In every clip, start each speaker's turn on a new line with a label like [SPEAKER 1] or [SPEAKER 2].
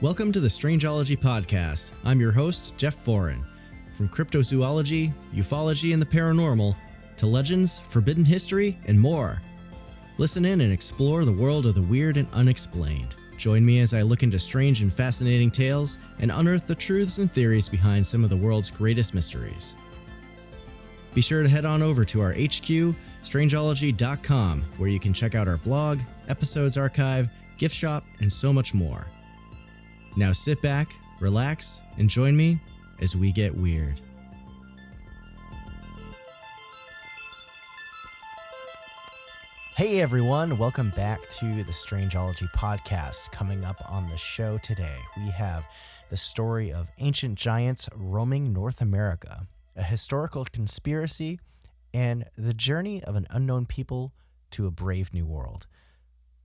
[SPEAKER 1] Welcome to the Strangeology podcast. I'm your host, Jeff Foran. From cryptozoology, ufology, and the paranormal, to legends, forbidden history, and more. Listen in and explore the world of the weird and unexplained. Join me as I look into strange and fascinating tales and unearth the truths and theories behind some of the world's greatest mysteries. Be sure to head on over to our HQ, Strangeology.com, where you can check out our blog, episodes archive, gift shop, and so much more. Now sit back, relax, and join me as we get weird. Hey everyone, welcome back to the Strangeology podcast. Coming up on the show today, we have the story of ancient giants roaming North America, a historical conspiracy, and the journey of an unknown people to a brave new world.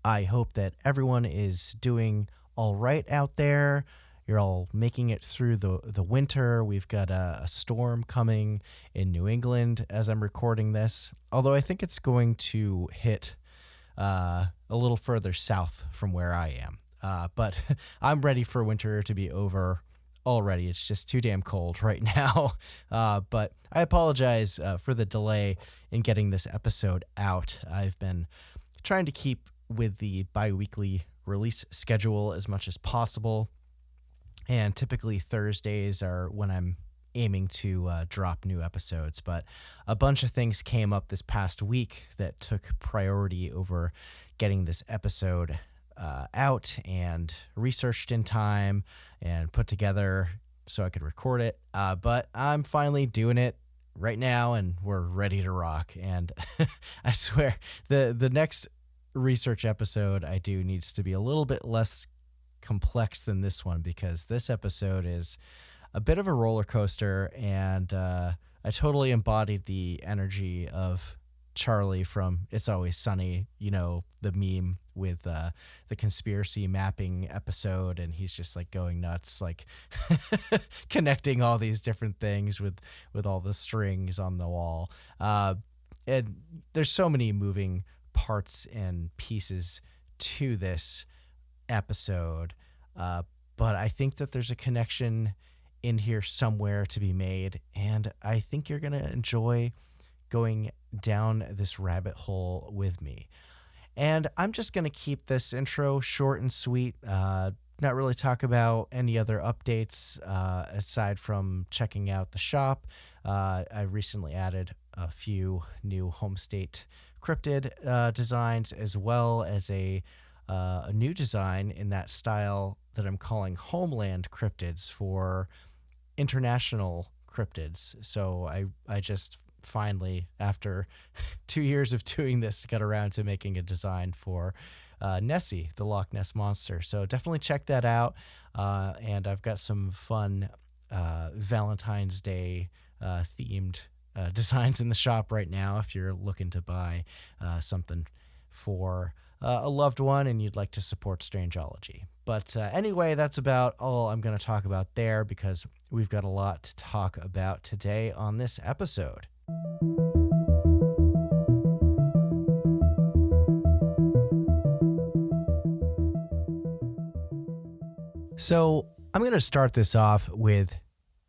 [SPEAKER 1] I hope that everyone is doing all right out there. You're all making it through the winter. We've got a storm coming in New England as I'm recording this, although I think it's going to hit a little further south from where I am. But I'm ready for winter to be over already. It's just too damn cold right now. But I apologize for the delay in getting this episode out. I've been trying to keep with the bi-weekly release schedule as much as possible, and typically Thursdays are when I'm aiming to drop new episodes, but a bunch of things came up this past week that took priority over getting this episode out and researched in time and put together so I could record it, but I'm finally doing it right now and we're ready to rock. And I swear the next research episode I do needs to be a little bit less complex than this one, because this episode is a bit of a roller coaster, and I totally embodied the energy of Charlie from It's Always Sunny, you know, the meme with the conspiracy mapping episode, and he's just like going nuts, like connecting all these different things with all the strings on the wall. And there's so many moving parts and pieces to this episode, but I think that there's a connection in here somewhere to be made, and I think you're gonna enjoy going down this rabbit hole with me. And I'm just gonna keep this intro short and sweet, not really talk about any other updates aside from checking out the shop. I recently added a few new home state cryptid designs, as well as a new design in that style that I'm calling Homeland Cryptids for international cryptids. So I just finally, after 2 years of doing this, got around to making a design for Nessie, the Loch Ness Monster. So definitely check that out. And I've got some fun Valentine's Day themed designs in the shop right now if you're looking to buy something for a loved one and you'd like to support Strangeology. But anyway, that's about all I'm going to talk about there, because we've got a lot to talk about today on this episode. So I'm going to start this off with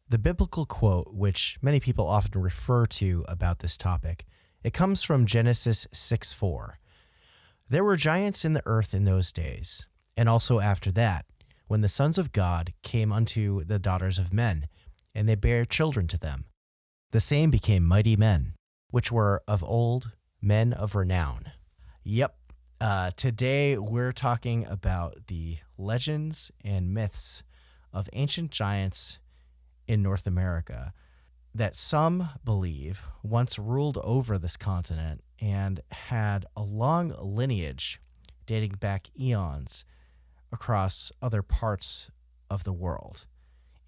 [SPEAKER 1] the biblical quote, which many people often refer to about this topic. It comes from Genesis 6:4. There were giants in the earth in those days, and also after that, when the sons of God came unto the daughters of men, and they bare children to them. The same became mighty men, which were of old, men of renown. Yep, today we're talking about the legends and myths of ancient giants in North America that some believe once ruled over this continent and had a long lineage dating back eons across other parts of the world.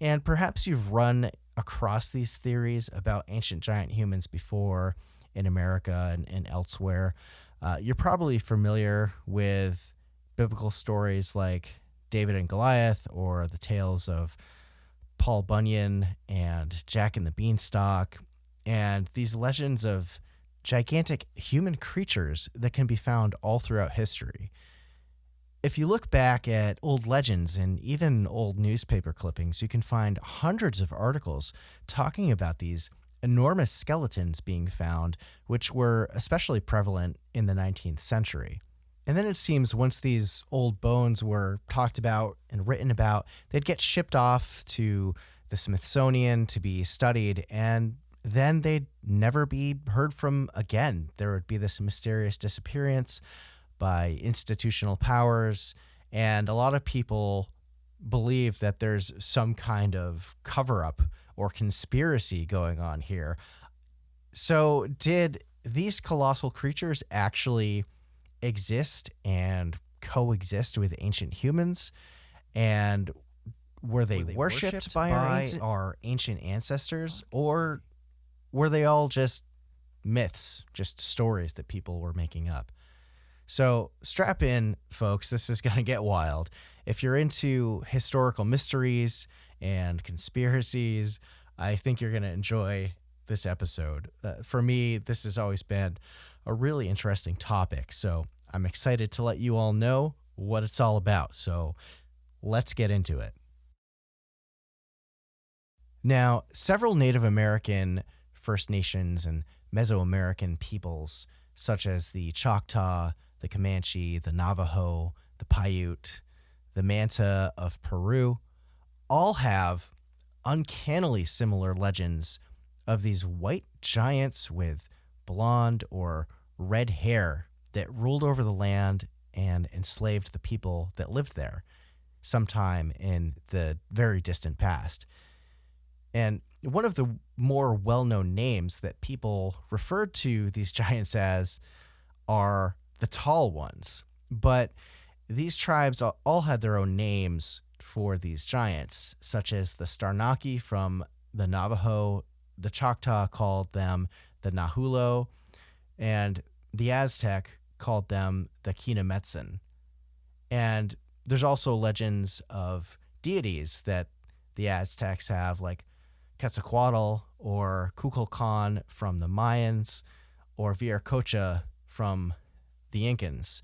[SPEAKER 1] And perhaps you've run across these theories about ancient giant humans before in America and elsewhere. You're probably familiar with biblical stories like David and Goliath, or the tales of Paul Bunyan and Jack and the Beanstalk, and these legends of gigantic human creatures that can be found all throughout history. If you look back at old legends and even old newspaper clippings, you can find hundreds of articles talking about these enormous skeletons being found, which were especially prevalent in the 19th century. And then it seems once these old bones were talked about and written about, they'd get shipped off to the Smithsonian to be studied, and then they'd never be heard from again. There would be this mysterious disappearance by institutional powers, and a lot of people believe that there's some kind of cover-up or conspiracy going on here. So did these colossal creatures actually exist and coexist with ancient humans? And were they worshipped by our ancient ancestors? Or were they all just myths, just stories that people were making up? So strap in, folks. This is going to get wild. If you're into historical mysteries and conspiracies, I think you're going to enjoy this episode. For me, this has always been a really interesting topic, so I'm excited to let you all know what it's all about. So let's get into it. Now, several Native American, First Nations, and Mesoamerican peoples, such as the Choctaw, the Comanche, the Navajo, the Paiute, the Manta of Peru, all have uncannily similar legends of these white giants with blonde or red hair that ruled over the land and enslaved the people that lived there sometime in the very distant past. And one of the more well-known names that people referred to these giants as are the Tall Ones. But these tribes all had their own names for these giants, such as the Starnaki from the Navajo. The Choctaw called them the Nahulo, and the Aztec called them the Kinametsin. And there's also legends of deities that the Aztecs have, like Quetzalcoatl or Kukulkan from the Mayans, or Viracocha from the Incans.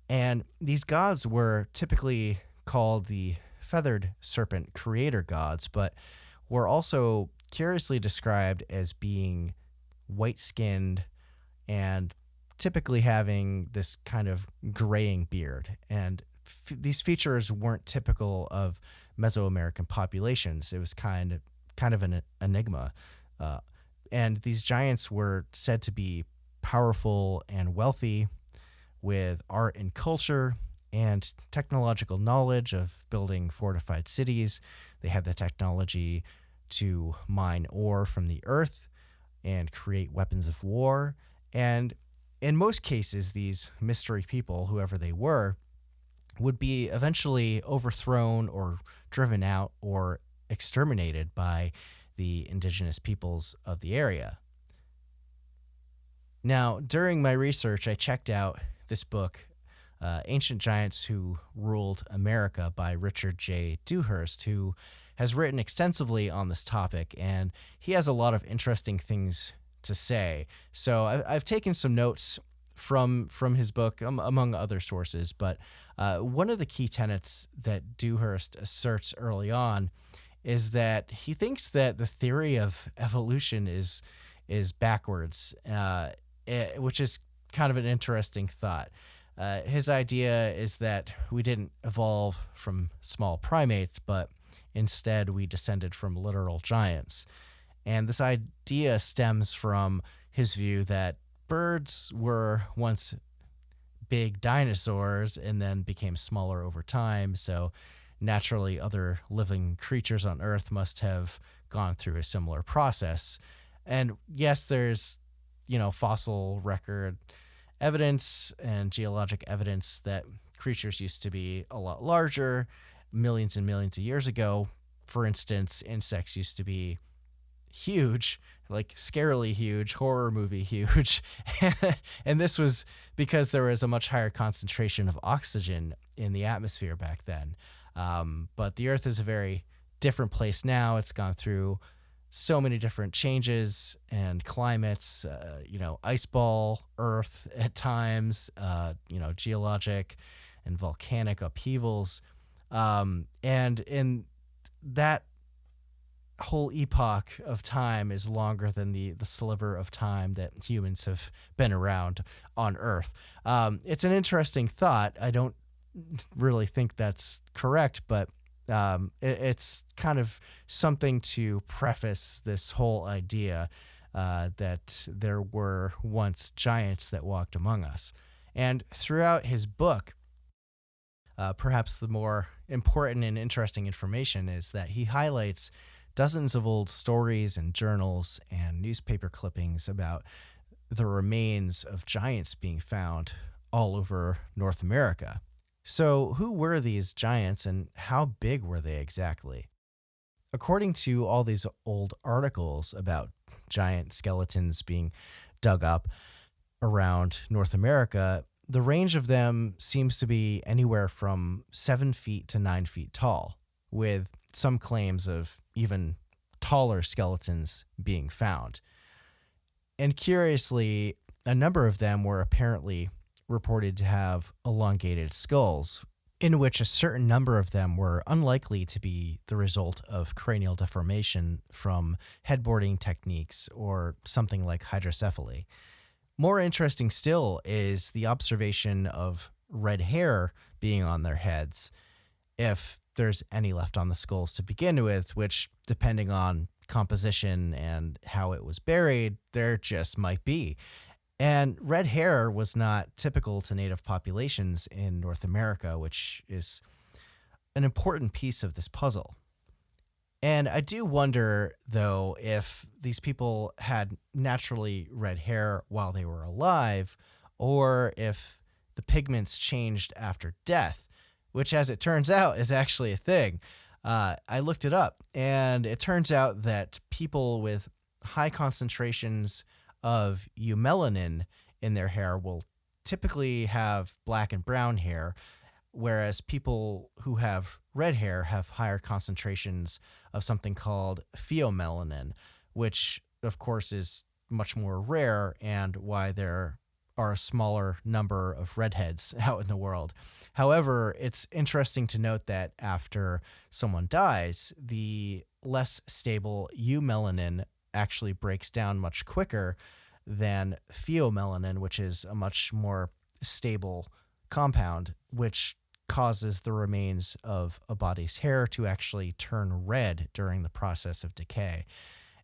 [SPEAKER 1] And these gods were typically called the feathered serpent creator gods, but were also curiously described as being white-skinned and typically having this kind of graying beard. And these features weren't typical of Mesoamerican populations. It was kind of an enigma. And these giants were said to be powerful and wealthy, with art and culture and technological knowledge of building fortified cities. They had the technology to mine ore from the earth and create weapons of war. And in most cases, these mystery people, whoever they were, would be eventually overthrown or driven out or exterminated by the indigenous peoples of the area. Now, during my research, I checked out this book, Ancient Giants Who Ruled America by Richard J. Dewhurst, who has written extensively on this topic, and he has a lot of interesting things to say. So I've taken some notes from his book, among other sources, but one of the key tenets that Dewhurst asserts early on is that he thinks that the theory of evolution is backwards, which is kind of an interesting thought. His idea is that we didn't evolve from small primates, but instead we descended from literal giants. And this idea stems from his view that birds were once big dinosaurs and then became smaller over time, so naturally other living creatures on Earth must have gone through a similar process. And yes, there's fossil record evidence and geologic evidence that creatures used to be a lot larger millions and millions of years ago. For instance, insects used to be huge, like scarily huge, horror movie huge. And this was because there was a much higher concentration of oxygen in the atmosphere back then. But the Earth is a very different place now. It's gone through so many different changes and climates, ice ball Earth at times, geologic and volcanic upheavals. And in that whole epoch of time is longer than the sliver of time that humans have been around on Earth. It's an interesting thought. I don't really think that's correct, but it's kind of something to preface this whole idea that there were once giants that walked among us. And throughout his book, perhaps the more important and interesting information is that he highlights dozens of old stories and journals and newspaper clippings about the remains of giants being found all over North America. So, who were these giants and how big were they exactly? According to all these old articles about giant skeletons being dug up around North America, the range of them seems to be anywhere from 7 feet to 9 feet tall, with some claims of even taller skeletons being found. And curiously, a number of them were apparently reported to have elongated skulls, in which a certain number of them were unlikely to be the result of cranial deformation from headboarding techniques or something like hydrocephaly. More interesting still is the observation of red hair being on their heads, if there's any left on the skulls to begin with, which, depending on composition and how it was buried, there just might be. And red hair was not typical to native populations in North America, which is an important piece of this puzzle. And I do wonder, though, if these people had naturally red hair while they were alive, or if the pigments changed after death, which, as it turns out, is actually a thing. I looked it up, and it turns out that people with high concentrations of eumelanin in their hair will typically have black and brown hair, whereas people who have red hair have higher concentrations of something called pheomelanin, which, of course, is much more rare and why there are a smaller number of redheads out in the world. However, it's interesting to note that after someone dies, the less stable eumelanin actually breaks down much quicker than pheomelanin, which is a much more stable compound, which causes the remains of a body's hair to actually turn red during the process of decay.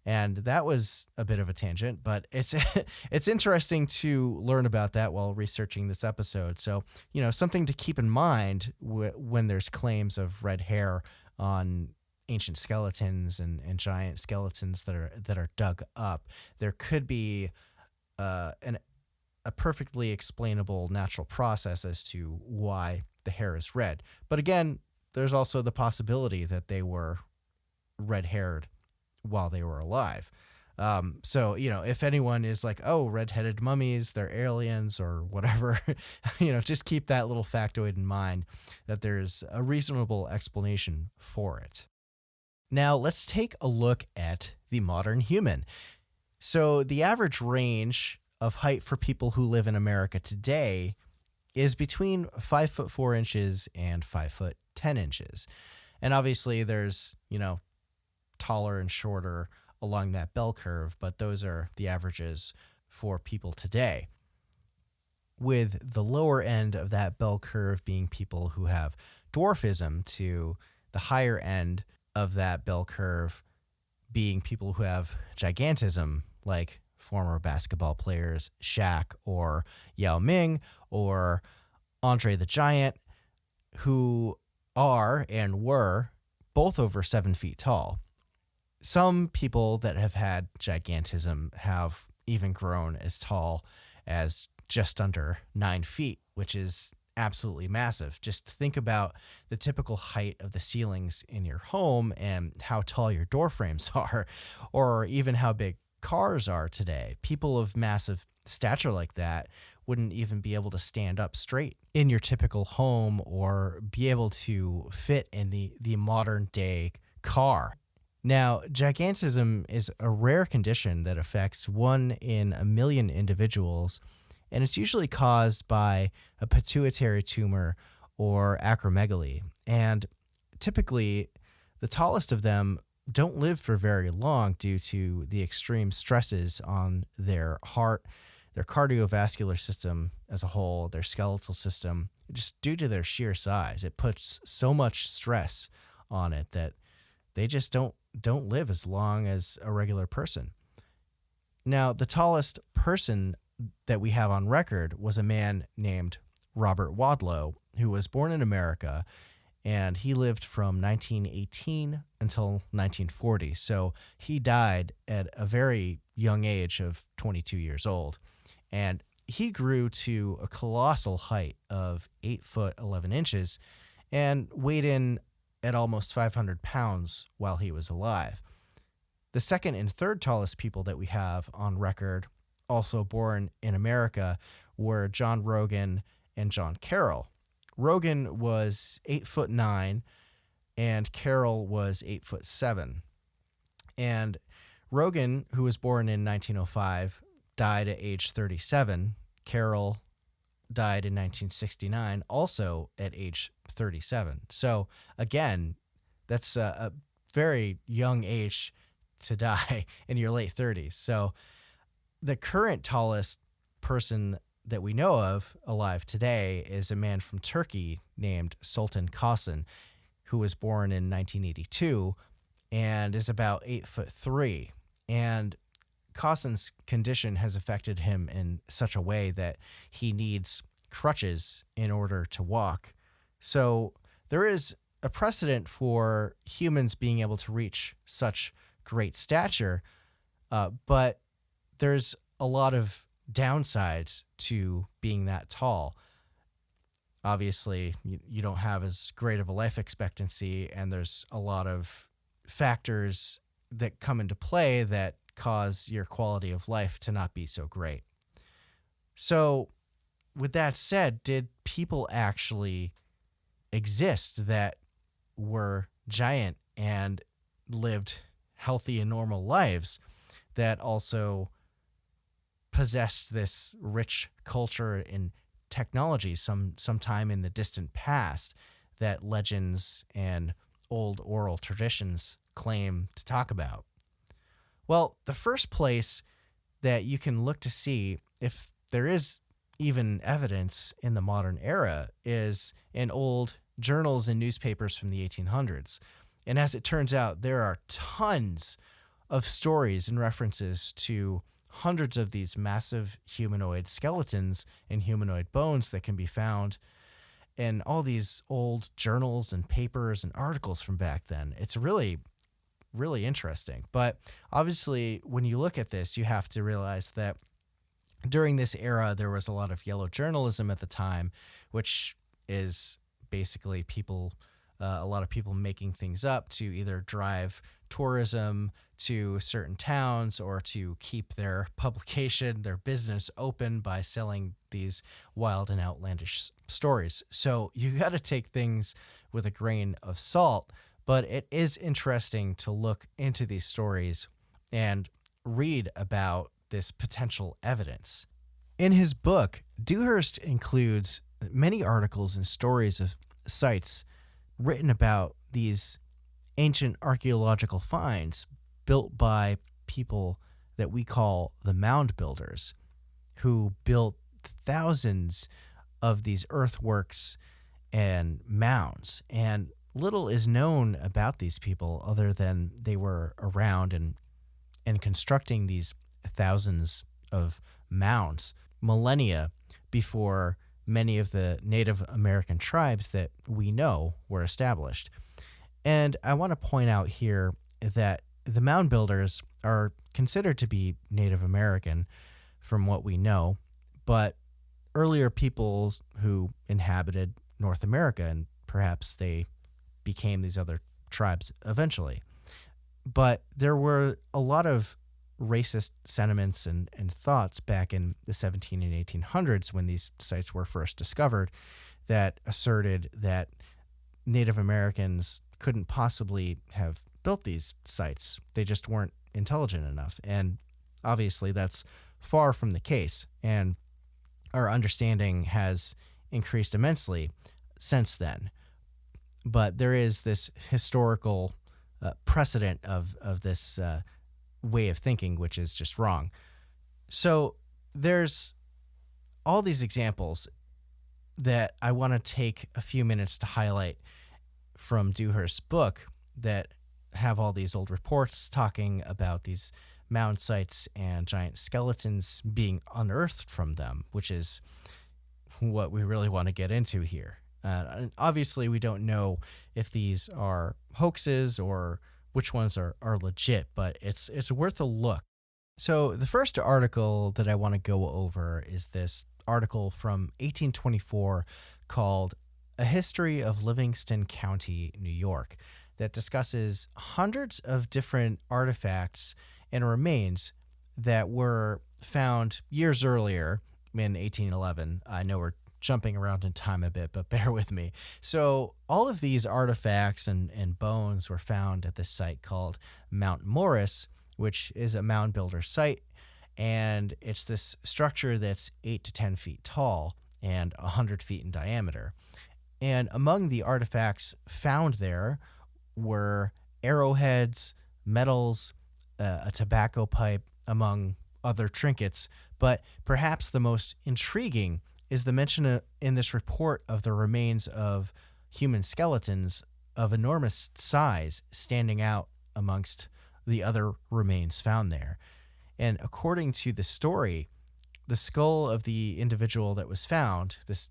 [SPEAKER 1] And that was a bit of a tangent, but it's interesting to learn about that while researching this episode. So, something to keep in mind when there's claims of red hair on ancient skeletons and giant skeletons that are dug up. There could be a perfectly explainable natural process as to why the hair is red. But again, there's also the possibility that they were red-haired while they were alive. So, if anyone is like, oh, red-headed mummies, they're aliens or whatever, just keep that little factoid in mind, that there's a reasonable explanation for it. Now, let's take a look at the modern human. So the average range of height for people who live in America today is between 5'4" and 5'10". And obviously there's, taller and shorter along that bell curve, but those are the averages for people today. With the lower end of that bell curve being people who have dwarfism, to the higher end of that bell curve being people who have gigantism, like former basketball players Shaq or Yao Ming or Andre the Giant, who are and were both over 7 feet tall. Some people that have had gigantism have even grown as tall as just under 9 feet, which is absolutely massive. Just think about the typical height of the ceilings in your home and how tall your door frames are, or even how big cars are today. People of massive stature like that wouldn't even be able to stand up straight in your typical home or be able to fit in the modern day car. Now, gigantism is a rare condition that affects 1 in a million individuals, and it's usually caused by a pituitary tumor or acromegaly. And typically, the tallest of them don't live for very long due to the extreme stresses on their heart, their cardiovascular system as a whole, their skeletal system, just due to their sheer size. It puts so much stress on it that they just don't live as long as a regular person. Now, the tallest person that we have on record was a man named Robert Wadlow, who was born in America, and he lived from 1918 until 1940. So he died at a very young age of 22 years old. And he grew to a colossal height of 8 foot 11 inches and weighed in at almost 500 pounds while he was alive. The second and third tallest people that we have on record, also born in America, were John Rogan and John Carroll. Rogan was 8'9", and Carroll was 8'7". And Rogan, who was born in 1905, died at age 37. Carroll died in 1969, also at age 37. So again, that's a very young age to die in your late 30s. So the current tallest person that we know of alive today is a man from Turkey named Sultan Carson, who was born in 1982 and is about 8'3". And Carson's condition has affected him in such a way that he needs crutches in order to walk. So there is a precedent for humans being able to reach such great stature, but there's a lot of downsides to being that tall. Obviously, you don't have as great of a life expectancy, and there's a lot of factors that come into play that cause your quality of life to not be so great. So, with that said, did people actually exist that were giant and lived healthy and normal lives that also possessed this rich culture and technology sometime in the distant past that legends and old oral traditions claim to talk about? Well, the first place that you can look to see if there is even evidence in the modern era is in old journals and newspapers from the 1800s. And as it turns out, there are tons of stories and references to hundreds of these massive humanoid skeletons and humanoid bones that can be found in all these old journals and papers and articles from back then. It's really, really interesting. But obviously, when you look at this, you have to realize that during this era, there was a lot of yellow journalism at the time, which is basically a lot of people making things up to either drive tourism to certain towns or to keep their publication, their business open by selling these wild and outlandish stories. So you got to take things with a grain of salt, but it is interesting to look into these stories and read about this potential evidence. In his book, Dewhurst includes many articles and stories of sites written about these ancient archaeological finds built by people that we call the mound builders, who built thousands of these earthworks and mounds. And little is known about these people other than they were around and constructing these thousands of mounds millennia before many of the Native American tribes that we know were established. And I want to point out here that the mound builders are considered to be Native American from what we know, but earlier peoples who inhabited North America, and perhaps they became these other tribes eventually. But there were a lot of racist sentiments and thoughts back in the 17 and 1800s when these sites were first discovered that asserted that Native Americans couldn't possibly have built these sites. They just weren't intelligent enough. And obviously that's far from the case. And our understanding has increased immensely since then. But there is this historical precedent of this way of thinking, which is just wrong. So there's all these examples that I want to take a few minutes to highlight from Dewhurst's book that have all these old reports talking about these mound sites and giant skeletons being unearthed from them, which is what we really want to get into here. Obviously, we don't know if these are hoaxes or which ones are legit, but it's worth a look. So the first article that I want to go over is this article from 1824 called A History of Livingston County, New York, that discusses hundreds of different artifacts and remains that were found years earlier in 1811. I know we're jumping around in time a bit, but bear with me. So all of these artifacts and bones were found at this site called Mount Morris, which is a mound builder site, and it's this structure that's 8 to 10 feet tall and 100 feet in diameter. And among the artifacts found there were arrowheads, medals, a tobacco pipe, among other trinkets. But perhaps the most intriguing is the mention in this report of the remains of human skeletons of enormous size standing out amongst the other remains found there. And according to the story, the skull of the individual that was found, this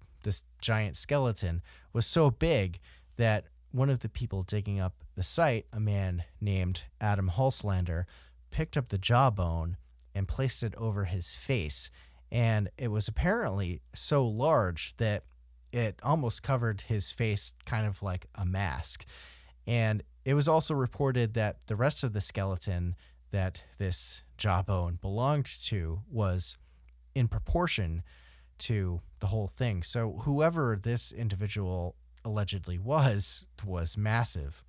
[SPEAKER 1] giant skeleton, was so big that one of the people digging up the site, a man named Adam Hulslander, picked up the jawbone and placed it over his face. And it was apparently so large that it almost covered his face, kind of like a mask. And it was also reported that the rest of the skeleton that this jawbone belonged to was in proportion to the whole thing. So whoever this individual allegedly was massive.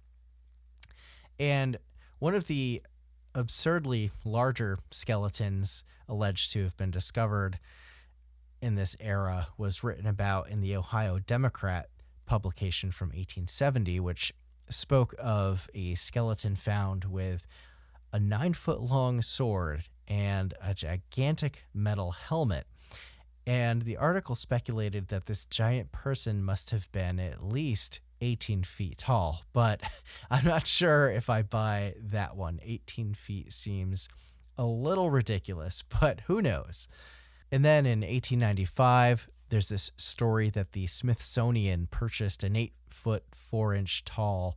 [SPEAKER 1] And one of the absurdly larger skeletons alleged to have been discovered in this era was written about in the Ohio Democrat publication from 1870, which spoke of a skeleton found with a 9-foot-long sword and a gigantic metal helmet. And the article speculated that this giant person must have been at least 18 feet tall, but I'm not sure if I buy that one. 18 feet seems a little ridiculous, but who knows? And then in 1895, there's this story that the Smithsonian purchased an 8-foot 4-inch tall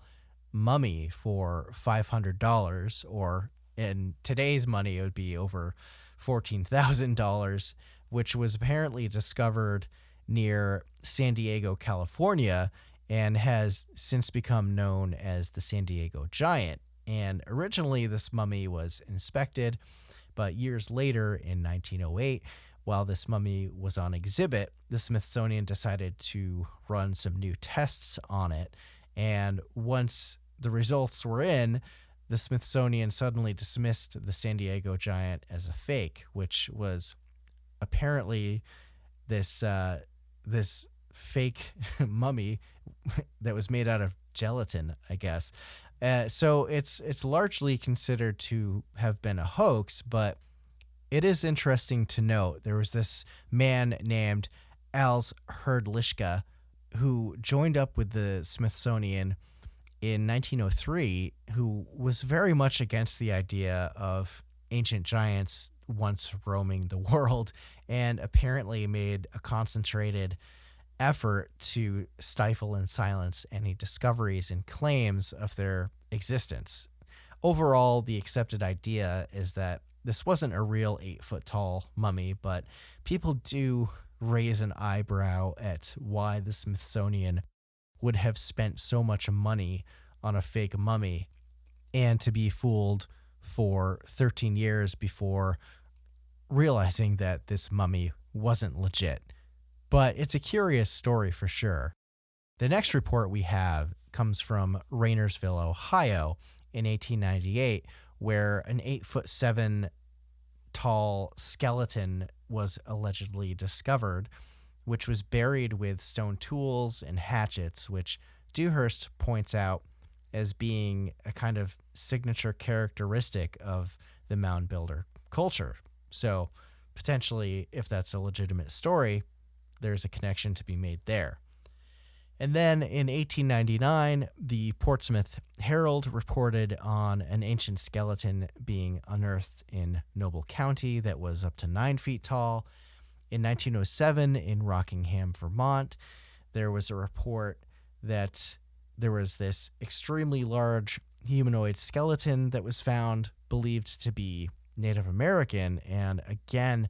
[SPEAKER 1] mummy for $500, or in today's money, it would be over $14,000, which was apparently discovered near San Diego, California, and has since become known as the San Diego Giant. And originally this mummy was inspected, but years later in 1908, while this mummy was on exhibit, the Smithsonian decided to run some new tests on it. And once the results were in, the Smithsonian suddenly dismissed the San Diego Giant as a fake, which was apparently this fake mummy that was made out of gelatin, I guess. So it's largely considered to have been a hoax, but it is interesting to note there was this man named Als Herdlischka who joined up with the Smithsonian in 1903, who was very much against the idea of ancient giants once roaming the world, and apparently made a concentrated effort to stifle and silence any discoveries and claims of their existence. Overall, the accepted idea is that this wasn't a real 8-foot tall mummy, but people do raise an eyebrow at why the Smithsonian would have spent so much money on a fake mummy and to be fooled for 13 years before realizing that this mummy wasn't legit. But it's a curious story for sure. The next report we have comes from Rainersville, Ohio in 1898, where an 8'7" tall skeleton was allegedly discovered which was buried with stone tools and hatchets, which Dewhurst points out as being a kind of signature characteristic of the mound builder culture. So potentially, if that's a legitimate story, there's a connection to be made there. And then in 1899, the Portsmouth Herald reported on an ancient skeleton being unearthed in Noble County that was up to 9 feet tall. In 1907, in Rockingham, Vermont, there was a report that there was this extremely large humanoid skeleton that was found, believed to be Native American, and again,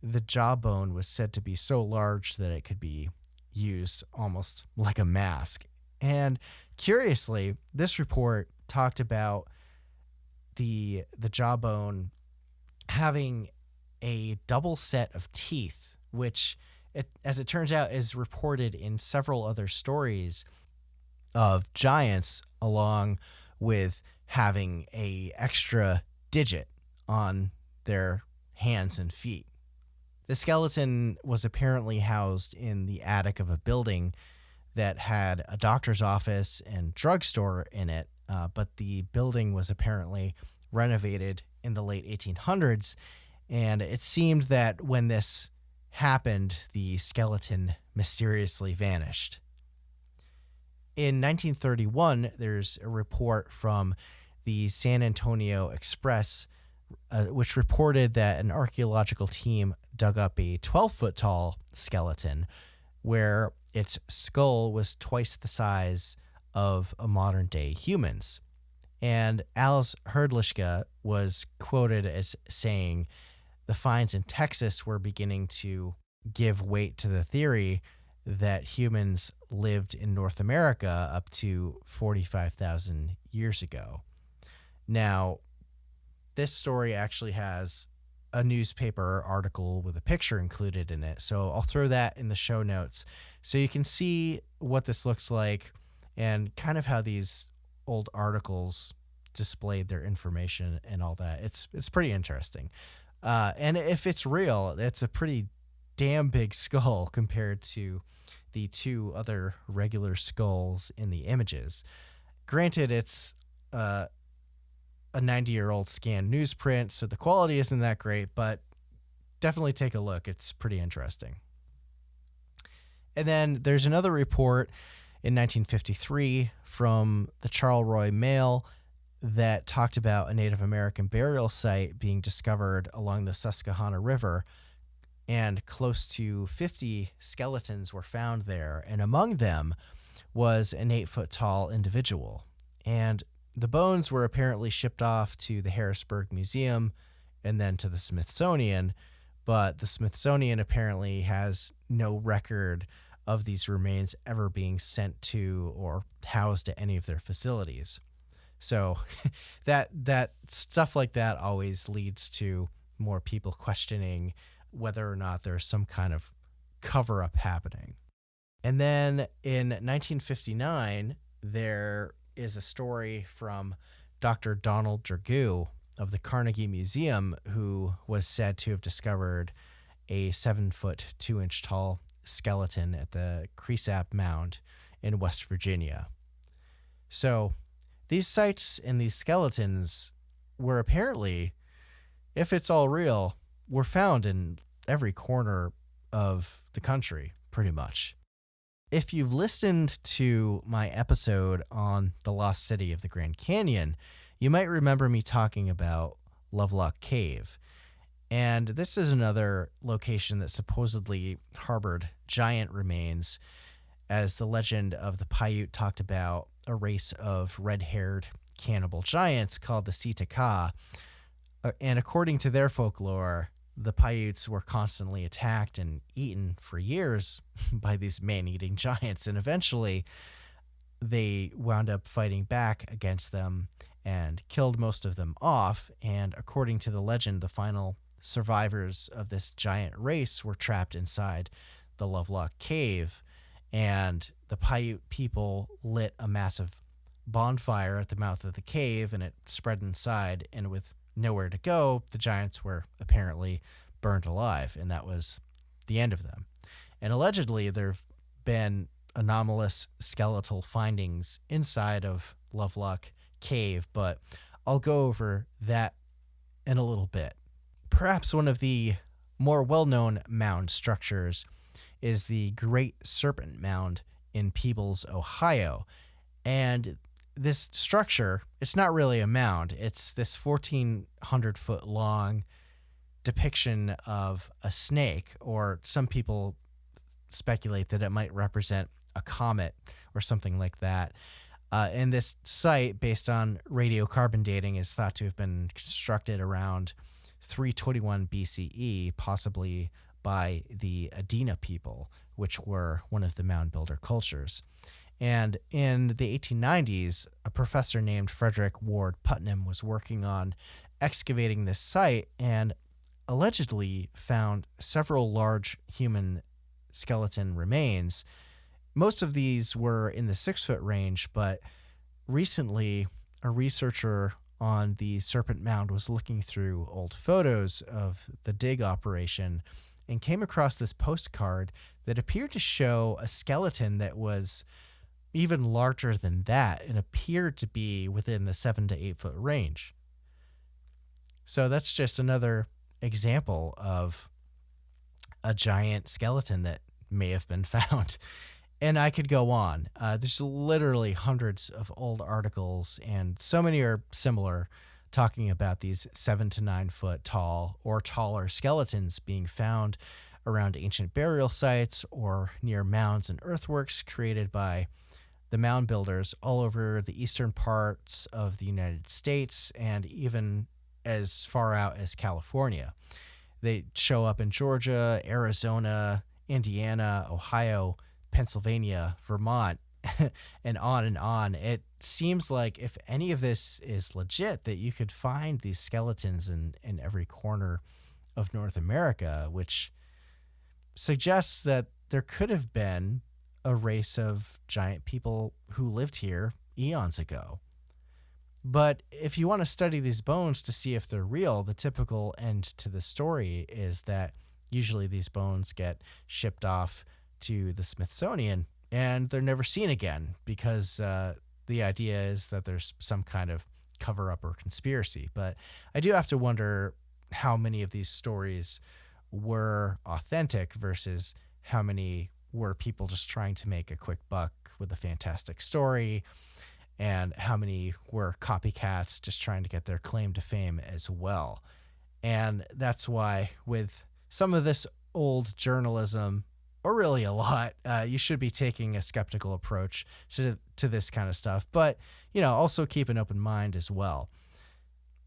[SPEAKER 1] the jawbone was said to be so large that it could be used almost like a mask. And curiously, this report talked about the jawbone having a double set of teeth, which, as it turns out, is reported in several other stories of giants, along with having a extra digit on their hands and feet. The skeleton was apparently housed in the attic of a building that had a doctor's office and drugstore in it, but the building was apparently renovated in the late 1800s, and it seemed that when this happened, the skeleton mysteriously vanished. In 1931, there's a report from the San Antonio Express, which reported that an archaeological team dug up a 12-foot tall skeleton where its skull was twice the size of a modern-day human's. And Alice Herdlischka was quoted as saying, "The finds in Texas were beginning to give weight to the theory that humans lived in North America up to 45,000 years ago." Now, this story actually has a newspaper article with a picture included in it, so I'll throw that in the show notes so you can see what this looks like and kind of how these old articles displayed their information and all that. It's pretty interesting. And if it's real, it's a pretty damn big skull compared to the 2 other regular skulls in the images. Granted, it's a 90-year-old scanned newsprint, so the quality isn't that great, but definitely take a look. It's pretty interesting. And then there's another report in 1953 from the Charleroi Mail that talked about a Native American burial site being discovered along the Susquehanna River, and close to 50 skeletons were found there, and among them was an 8-foot-tall individual. And the bones were apparently shipped off to the Harrisburg Museum and then to the Smithsonian, but the Smithsonian apparently has no record of these remains ever being sent to or housed at any of their facilities. So that stuff like that always leads to more people questioning whether or not there's some kind of cover-up happening. And then in 1959, there is a story from Dr. Donald Dragoo of the Carnegie Museum, who was said to have discovered a 7-foot 2-inch tall skeleton at the Cresap Mound in West Virginia. So these sites and these skeletons were apparently, if it's all real, were found in every corner of the country, pretty much. If you've listened to my episode on the lost city of the Grand Canyon, you might remember me talking about Lovelock Cave. And this is another location that supposedly harbored giant remains, as the legend of the Paiute talked about a race of red-haired cannibal giants called the Sitaka. And according to their folklore, the Paiutes were constantly attacked and eaten for years by these man-eating giants, and eventually they wound up fighting back against them and killed most of them off. And according to the legend, the final survivors of this giant race were trapped inside the Lovelock Cave, and the Paiute people lit a massive bonfire at the mouth of the cave, and it spread inside, and with nowhere to go, the giants were apparently burned alive, and that was the end of them. And allegedly, there have been anomalous skeletal findings inside of Lovelock Cave, but I'll go over that in a little bit. Perhaps one of the more well-known mound structures is the Great Serpent Mound in Peebles, Ohio. And this structure, it's not really a mound. It's this 1,400-foot long depiction of a snake, or some people speculate that it might represent a comet or something like that. And this site, based on radiocarbon dating, is thought to have been constructed around 321 BCE, possibly by the Adena people, which were one of the mound builder cultures. And in the 1890s, a professor named Frederick Ward Putnam was working on excavating this site and allegedly found several large human skeleton remains. Most of these were in the 6-foot range, but recently a researcher on the Serpent Mound was looking through old photos of the dig operation and came across this postcard that appeared to show a skeleton that was even larger than that and appeared to be within the 7 to 8 foot range. So that's just another example of a giant skeleton that may have been found. And I could go on. There's literally hundreds of old articles, and so many are similar, talking about these 7 to 9 foot tall or taller skeletons being found around ancient burial sites or near mounds and earthworks created by the mound builders all over the eastern parts of the United States and even as far out as California. They show up in Georgia, Arizona, Indiana, Ohio, Pennsylvania, Vermont, and on and on. It seems like if any of this is legit, that you could find these skeletons in every corner of North America, which suggests that there could have been a race of giant people who lived here eons ago. But if you want to study these bones to see if they're real, the typical end to the story is that usually these bones get shipped off to the Smithsonian and they're never seen again because the idea is that there's some kind of cover-up or conspiracy. But I do have to wonder how many of these stories were authentic versus how many were people just trying to make a quick buck with a fantastic story, and how many were copycats just trying to get their claim to fame as well. And that's why with some of this old journalism, or really a lot, you should be taking a skeptical approach to this kind of stuff. But, also keep an open mind as well.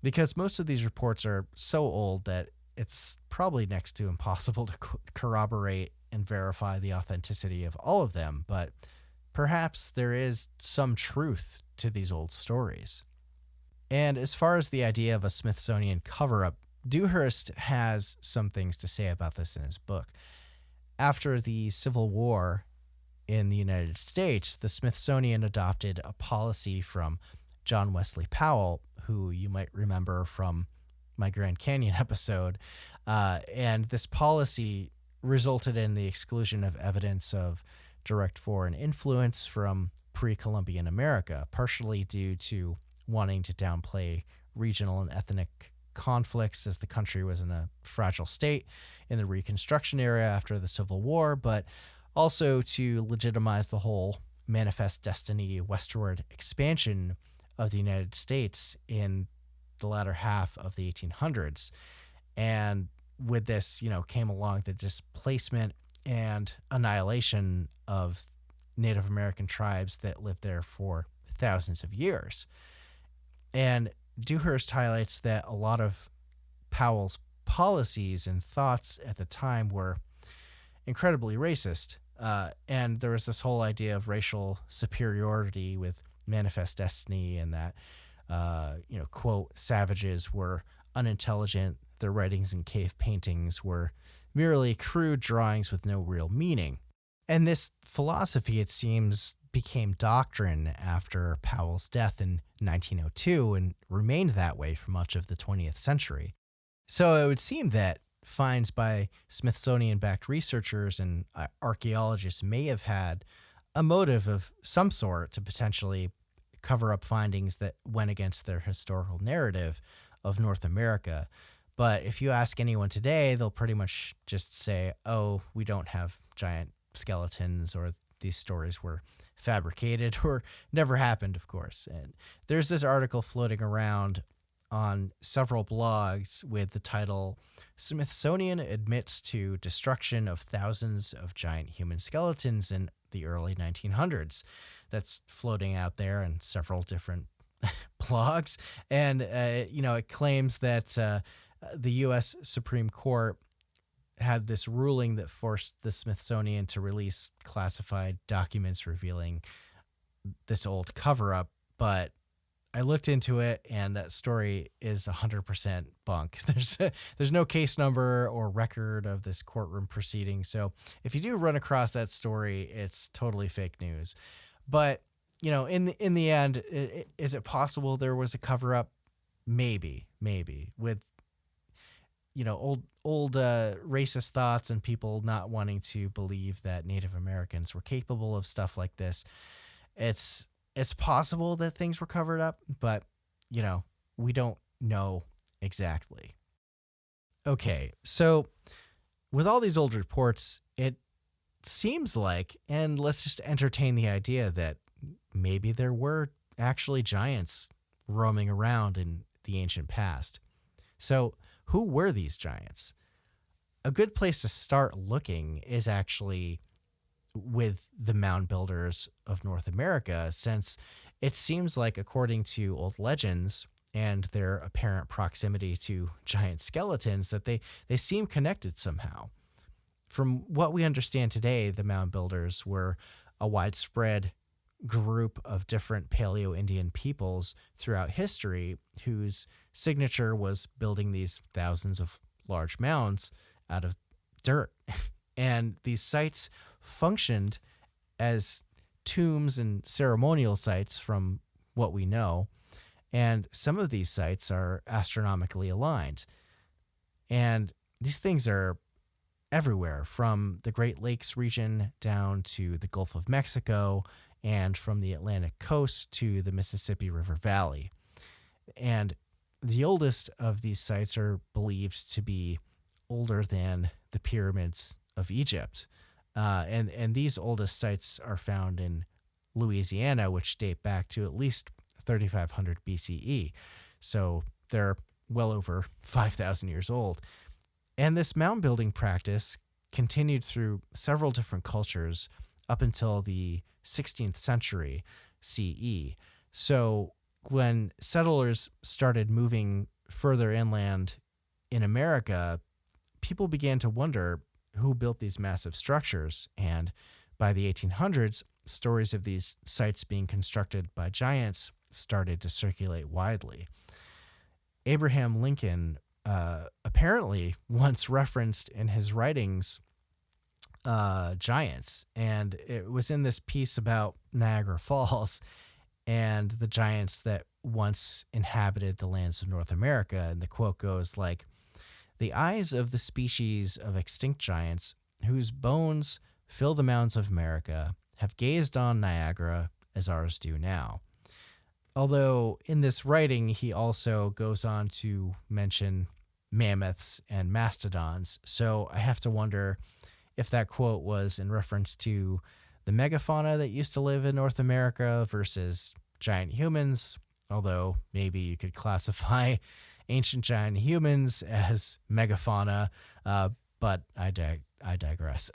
[SPEAKER 1] Because most of these reports are so old that it's probably next to impossible to corroborate and verify the authenticity of all of them. But perhaps there is some truth to these old stories. And as far as the idea of a Smithsonian cover-up, Dewhurst has some things to say about this in his book. After the Civil War in the United States, the Smithsonian adopted a policy from John Wesley Powell, who you might remember from my Grand Canyon episode. And this policy resulted in the exclusion of evidence of direct foreign influence from pre-Columbian America, partially due to wanting to downplay regional and ethnic conflicts as the country was in a fragile state in the Reconstruction era after the Civil War, but also to legitimize the whole manifest destiny westward expansion of the United States in the latter half of the 1800s. And with this, came along the displacement and annihilation of Native American tribes that lived there for thousands of years. And Dewhurst highlights that a lot of Powell's policies and thoughts at the time were incredibly racist. And there was this whole idea of racial superiority with manifest destiny, and that, quote, savages were unintelligent. Their writings and cave paintings were merely crude drawings with no real meaning. And this philosophy, it seems, became doctrine after Powell's death in 1902 and remained that way for much of the 20th century. So it would seem that finds by Smithsonian-backed researchers and archaeologists may have had a motive of some sort to potentially cover up findings that went against their historical narrative of North America. But if you ask anyone today, they'll pretty much just say, oh, we don't have giant skeletons, or these stories were fabricated or never happened, of course. And there's this article floating around on several blogs with the title, Smithsonian Admits to Destruction of Thousands of Giant Human Skeletons in the Early 1900s. That's floating out there in several different blogs. And, it claims that the U.S. Supreme Court had this ruling that forced the Smithsonian to release classified documents revealing this old cover-up, but I looked into it, and that story is 100% bunk. There's no case number or record of this courtroom proceeding, so if you do run across that story, it's totally fake news. But in the end, is it possible there was a cover-up? Maybe with old racist thoughts and people not wanting to believe that Native Americans were capable of stuff like this. It's possible that things were covered up, but we don't know exactly. Okay, so with all these old reports, it seems like, and let's just entertain the idea that maybe there were actually giants roaming around in the ancient past. So who were these giants? A good place to start looking is actually with the mound builders of North America, since it seems like, according to old legends and their apparent proximity to giant skeletons, that they seem connected somehow. From what we understand today, the mound builders were a widespread group of different Paleo-Indian peoples throughout history whose signature was building these thousands of large mounds out of dirt. And these sites functioned as tombs and ceremonial sites from what we know. And some of these sites are astronomically aligned. And these things are everywhere, from the Great Lakes region down to the Gulf of Mexico, and from the Atlantic coast to the Mississippi River Valley. And the oldest of these sites are believed to be older than the pyramids of Egypt. And these oldest sites are found in Louisiana, which date back to at least 3500 BCE. So they're well over 5,000 years old. And this mound building practice continued through several different cultures up until the 16th century CE. So when settlers started moving further inland in America, people began to wonder who built these massive structures. And by the 1800s, stories of these sites being constructed by giants started to circulate widely. Abraham Lincoln apparently once referenced in his writings giants, and it was in this piece about Niagara Falls and the giants that once inhabited the lands of North America. And the quote goes like, "The eyes of the species of extinct giants whose bones fill the mounds of America have gazed on Niagara as ours do now." Although in this writing, he also goes on to mention mammoths and mastodons. So I have to wonder if that quote was in reference to the megafauna that used to live in North America versus giant humans, although maybe you could classify ancient giant humans as megafauna, but I digress.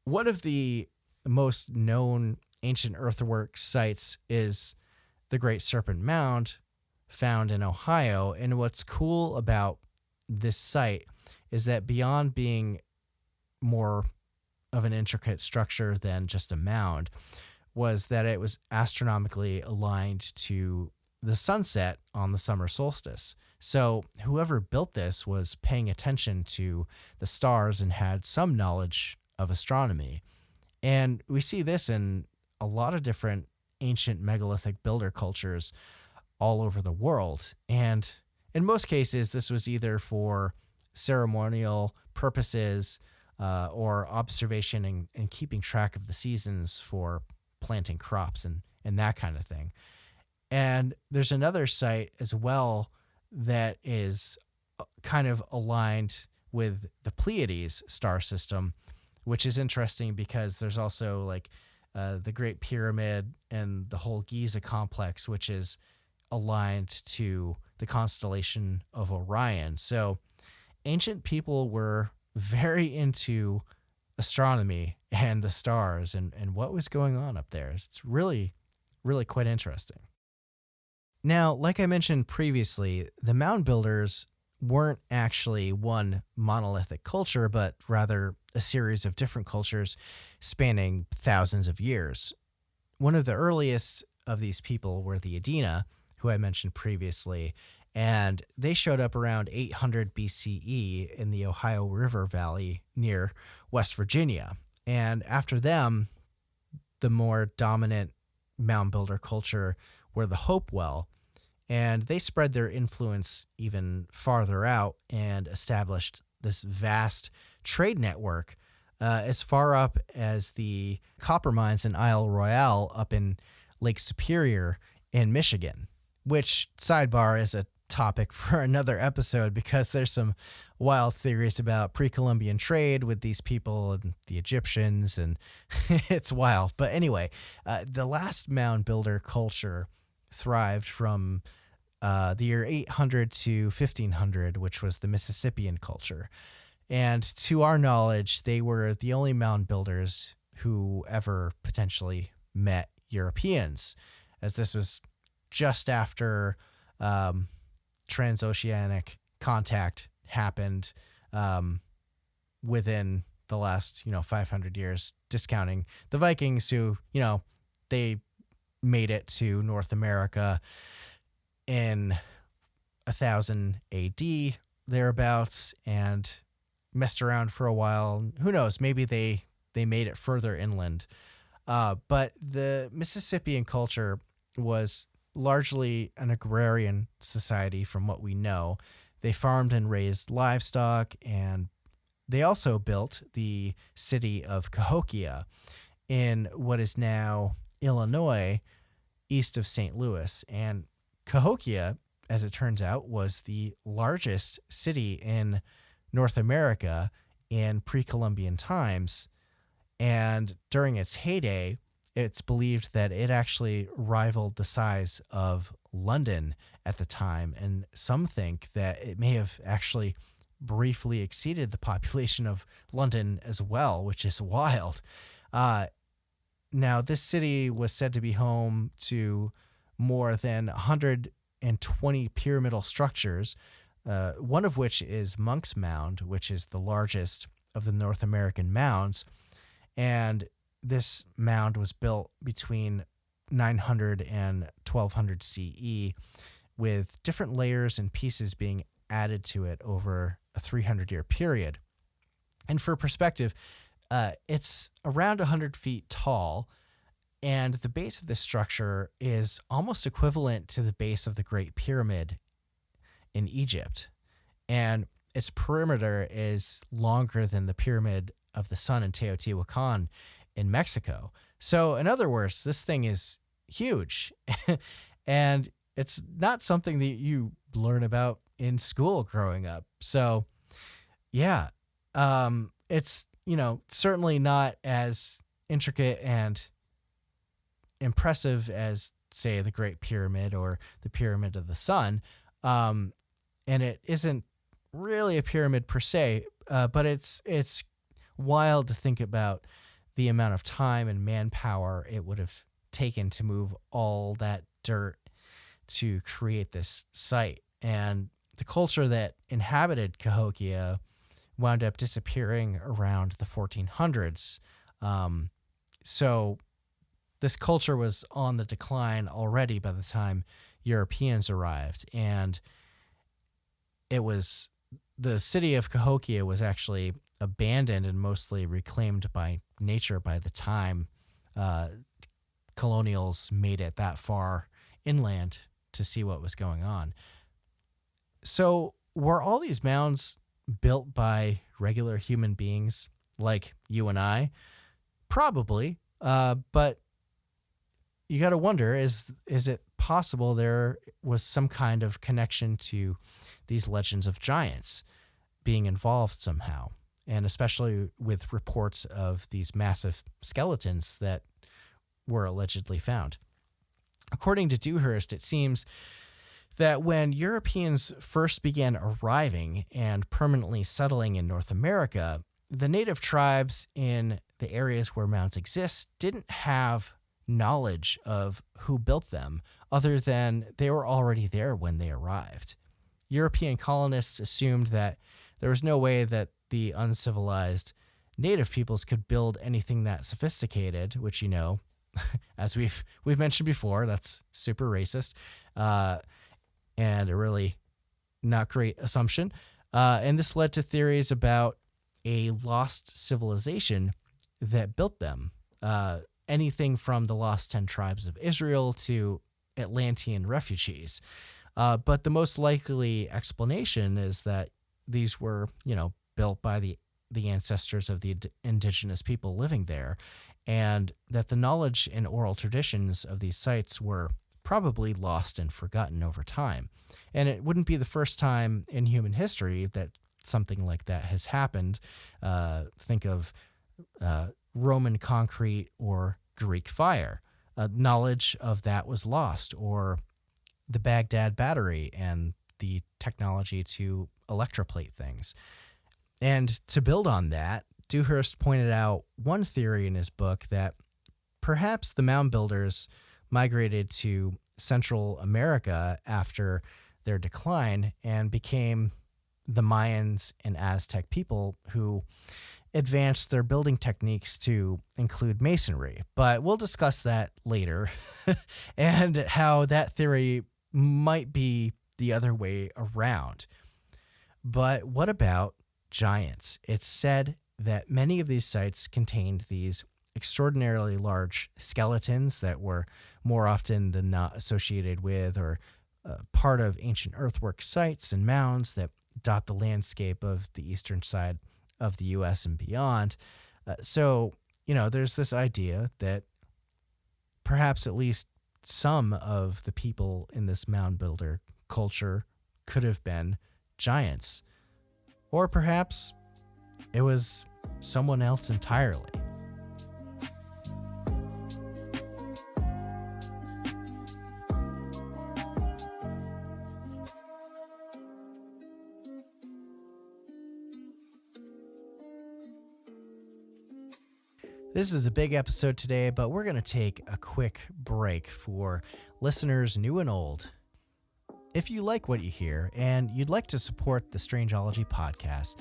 [SPEAKER 1] One of the most known ancient earthwork sites is the Great Serpent Mound, found in Ohio. And what's cool about this site is that beyond being more of an intricate structure than just a mound, was that it was astronomically aligned to the sunset on the summer solstice. So whoever built this was paying attention to the stars and had some knowledge of astronomy. And we see this in a lot of different ancient megalithic builder cultures all over the world. And in most cases, this was either for ceremonial purposes or observation and keeping track of the seasons for planting crops and that kind of thing. And there's another site as well that is kind of aligned with the Pleiades star system, which is interesting because there's also like the Great Pyramid and the whole Giza complex, which is aligned to the constellation of Orion. So ancient people were very into astronomy and the stars and what was going on up there. It's really, really quite interesting. Now, like I mentioned previously, the mound builders weren't actually one monolithic culture, but rather a series of different cultures spanning thousands of years. One of the earliest of these people were the Adena, who I mentioned previously, and they showed up around 800 BCE in the Ohio River Valley near West Virginia. And after them, the more dominant mound builder culture were the Hopewell, and they spread their influence even farther out and established this vast trade network as far up as the copper mines in Isle Royale up in Lake Superior in Michigan, which, sidebar, is a topic for another episode because there's some wild theories about pre-Columbian trade with these people and the Egyptians, and it's wild. But anyway, the last mound builder culture thrived from the year 800 to 1500, which was the Mississippian culture. And to our knowledge, they were the only mound builders who ever potentially met Europeans, as this was just after transoceanic contact happened within the last 500 years, discounting the Vikings, who they made it to North America in 1000 AD thereabouts and messed around for a while. Who knows? Maybe they made it further inland. But the Mississippian culture was largely an agrarian society from what we know. They farmed and raised livestock, and they also built the city of Cahokia in what is now Illinois, east of St. Louis. And Cahokia, as it turns out, was the largest city in North America in pre-Columbian times. And during its heyday, it's believed that it actually rivaled the size of London at the time. And some think that it may have actually briefly exceeded the population of London as well, which is wild. Now, this city was said to be home to more than 120 pyramidal structures, one of which is Monk's Mound, which is the largest of the North American mounds. And this mound was built between 900 and 1200 CE, with different layers and pieces being added to it over a 300-year period. And for perspective, it's around 100 feet tall, and the base of this structure is almost equivalent to the base of the Great Pyramid in Egypt. And its perimeter is longer than the Pyramid of the Sun in Teotihuacan in Mexico. So in other words, this thing is huge. And it's not something that you learn about in school growing up. So yeah, it's, certainly not as intricate and impressive as, say, the Great Pyramid or the Pyramid of the Sun. And it isn't really a pyramid per se, but it's wild to think about the amount of time and manpower it would have taken to move all that dirt to create this site. And the culture that inhabited Cahokia wound up disappearing around the 1400s. So this culture was on the decline already by the time Europeans arrived. And the city of Cahokia was actually abandoned and mostly reclaimed by nature by the time colonials made it that far inland to see what was going on. So were all these mounds built by regular human beings like you and I? Probably. But you got to wonder, is it possible there was some kind of connection to these legends of giants being involved somehow? And especially with reports of these massive skeletons that were allegedly found. According to Dewhurst, it seems that when Europeans first began arriving and permanently settling in North America, the native tribes in the areas where mounds exist didn't have knowledge of who built them, other than they were already there when they arrived. European colonists assumed that there was no way that the uncivilized native peoples could build anything that sophisticated, which, you know, as we've mentioned before, that's super racist, and a really not great assumption. And this led to theories about a lost civilization that built them. Anything from the lost 10 tribes of Israel to Atlantean refugees. But the most likely explanation is that these were, built by the ancestors of the indigenous people living there, and that the knowledge and oral traditions of these sites were probably lost and forgotten over time. And it wouldn't be the first time in human history that something like that has happened. Think of Roman concrete or Greek fire. Knowledge of that was lost, or the Baghdad battery and the technology to electroplate things. And to build on that, Dewhurst pointed out one theory in his book that perhaps the mound builders migrated to Central America after their decline and became the Mayans and Aztec people who advanced their building techniques to include masonry. But we'll discuss that later and how that theory might be the other way around. But what about giants? It's said that many of these sites contained these extraordinarily large skeletons that were more often than not associated with or part of ancient earthwork sites and mounds that dot the landscape of the eastern side of the U.S. and beyond. So, there's this idea that perhaps at least some of the people in this mound builder culture could have been giants. Or perhaps it was someone else entirely. This is a big episode today, but we're going to take a quick break for listeners new and old. If you like what you hear and you'd like to support the Strangeology podcast,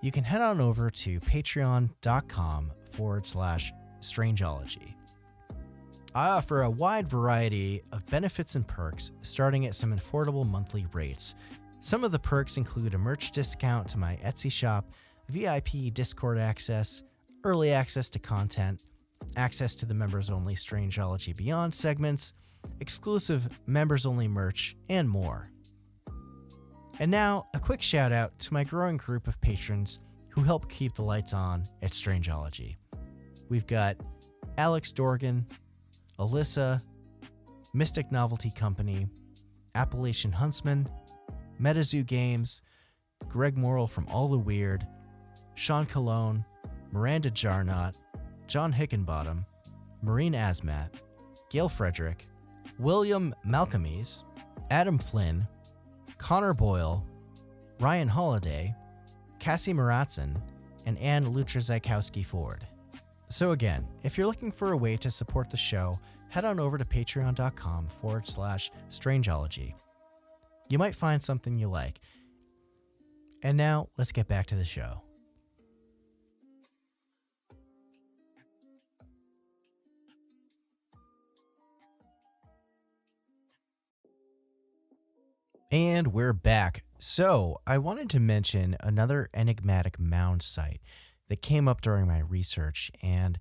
[SPEAKER 1] you can head on over to patreon.com/Strangeology. I offer a wide variety of benefits and perks, starting at some affordable monthly rates. Some of the perks include a merch discount to my Etsy shop, VIP Discord access, early access to content, access to the members-only Strangeology Beyond segments, exclusive members-only merch, and more. And now, a quick shout-out to my growing group of patrons who help keep the lights on at Strangeology. We've got Alex Dorgan, Alyssa, Mystic Novelty Company, Appalachian Huntsman, MetaZoo Games, Greg Morrill from All the Weird, Sean Colon, Miranda Jarnot, John Hickenbottom, Maureen Asmat, Gail Frederick, William Malcolmes, Adam Flynn, Connor Boyle, Ryan Holiday, Cassie Maratson, and Ann Lutra-Zykowski-Ford. So again, if you're looking for a way to support the show, head on over to patreon.com/Strangeology. You might find something you like. And now, let's get back to the show. And we're back. So, I wanted to mention another enigmatic mound site that came up during my research, and